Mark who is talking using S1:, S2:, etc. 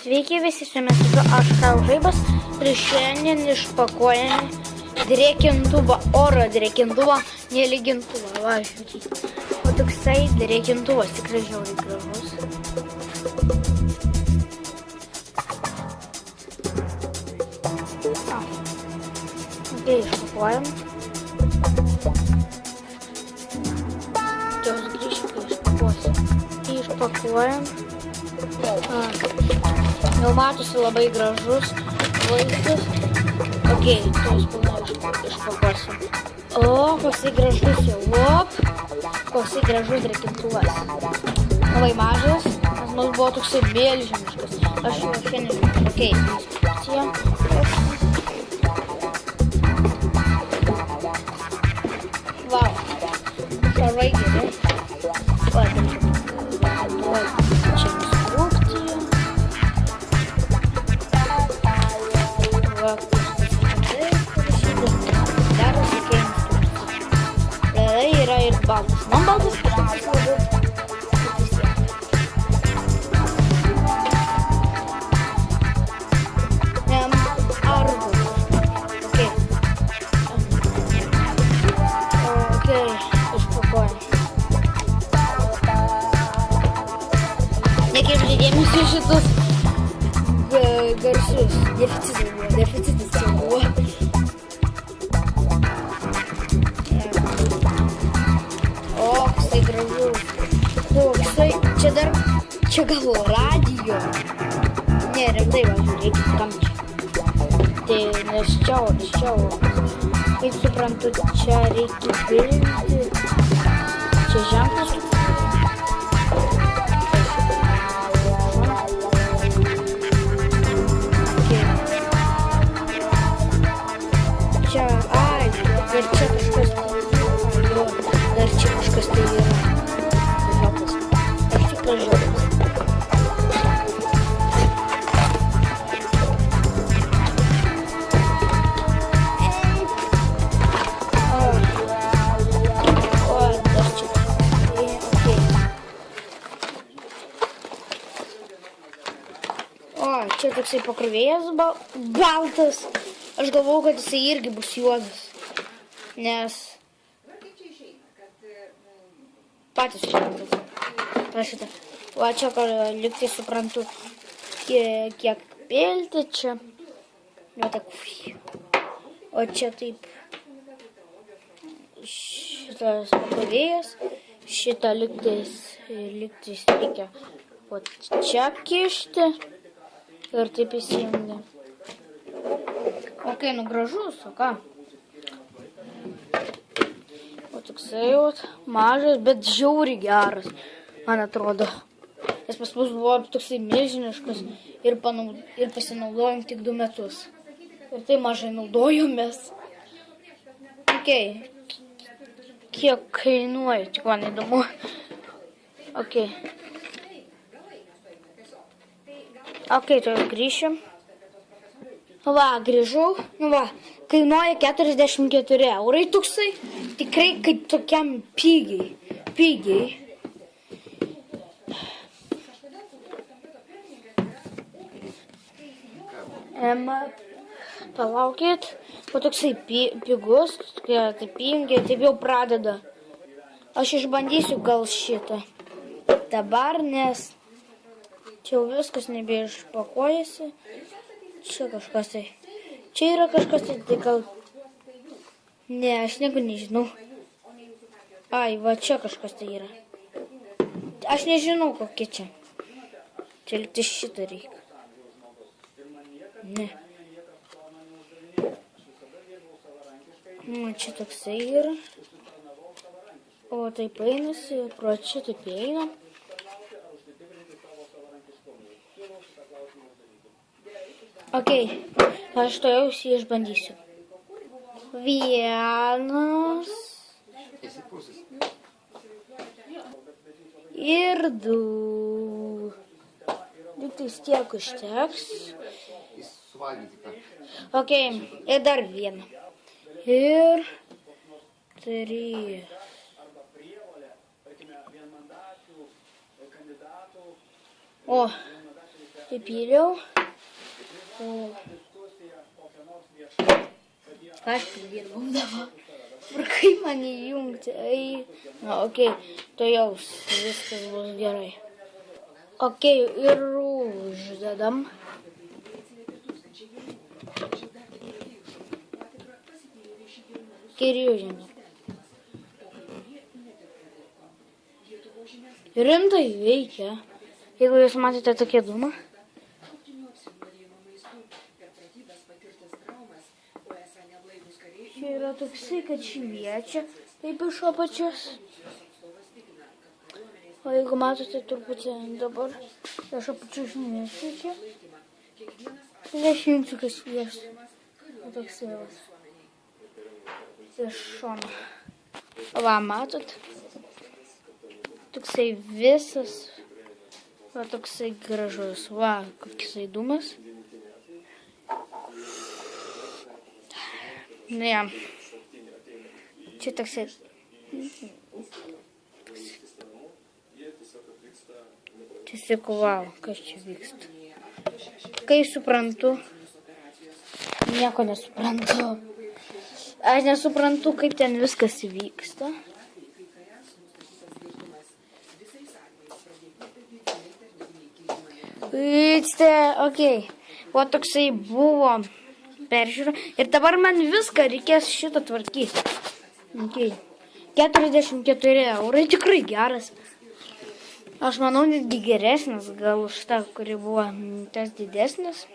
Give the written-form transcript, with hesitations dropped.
S1: Sveiki visi, su jumis aš Tau Žaibas ir šiandien išpakuojame drėkintuvą, oro drėkintuvą, nelygintuvą. Va, žiūrėkite. O toksai drėkintuvas tikrai žiauriai gražus. Ok, išpakuojam. Jos grįžti, kai išpakuosim. Išpakuojam. Jau matosi labai gražus vaizdas. Ok, to jūs pilnai išpakuosim. O, koksai gražus jau. Op, koksai gražus drėkintuvas. Labai mažas, nes mums buvo toksai milžiniškas. Aš jau šiandien. Ok, instrukcija. Vau, šarai geri. Yra ir baltas. Man baltas kažkas labiau. Arbus. Ok, išpakuojam. Nekreipkite dėmesio į šitus garsus. Deficitas čia buvo. Čia gal radijo. Ne, rimtai, va, žiūrėkit, kam čia. Tai, nes čia. Kaip suprantu, čia reikia pilti. Čia ženklas. Čia, ai, dar čia kažkas tai. Jo, dar čia kažkas tai yra. Aš tik pražiūrėjau. Čia toksai pakrovėjas baltas. Aš galvau, kad jisai irgi bus juodas. Nes patys suprantate. Prašyte. Va čia liktai suprantu, kiek pilti čia. Va tak. O čia taip. Šitas pakrovėjas. Šitą liktais reikia o čia kišti. Ir taip įsijungia. Ok, nu gražus, o ką? O toksai jau mažas, bet žiauriai geras, man atrodo. Nes pas mus buvo toksai milžiniškas ir pasinaudojom tik 2 metus. Ir tai mažai naudojomės. Ok. Kiek kainuoja, tik man įdomu. Ok. Ok, tai grįšim. Va, grįžau. Nu va, kainuoja 44 eurai toksai. Tikrai kaip tokiam pigiai. Palaukit. O toksai pigus, tai pingiai, taip jau pradeda. Aš išbandysiu gal šitą. Dabar, nes čia jau viskas nebeišpakuojasi. Čia kažkas tai. Čia yra kažkas tai gal. Ne, aš nieko nežinau. Ai, va čia kažkas tai yra. Aš nežinau kokie čia. Čia likti šitą reikia. Ne. Čia toksai yra. O taip einasi, pro čia taip eina. Ok, aš to jau išbandysiu. 1 ir 2. Tiktais tiek užteks. Ok, ir dar 1. Ir 3. O, Įpyliau. Ką aš pridirbau dabar? Ir kaip man įjungti? Na, okei, to jau viskas bus gerai. Okei, ir uždedam. Ir uždedam. Rimtai veikia. Jeigu jūs matėte tokie dūmą. Čia yra toksai, kad šviečia, taip iš apačios. O jeigu matote truputį dabar, iš apačios nešviečia. Nešvinsiu, kad šviečia. O toksai vas. Iš šono. Va, matot? Toksai visas. Va, toksai gražus. Va, koksai dūmas. Ne. Čia toksai. Tiesiog wow, kas čia vyksta. Kai suprantu, nieko nesuprantu. Aš nesuprantu, kaip ten viskas vyksta. Okei. O toksai buvo peržiūra. Ir dabar man viską reikės šitą tvarkyti. Okay. 44 eurai tikrai geras. Aš manau, netgi geresnis, gal už tą, kuri buvo tas didesnis.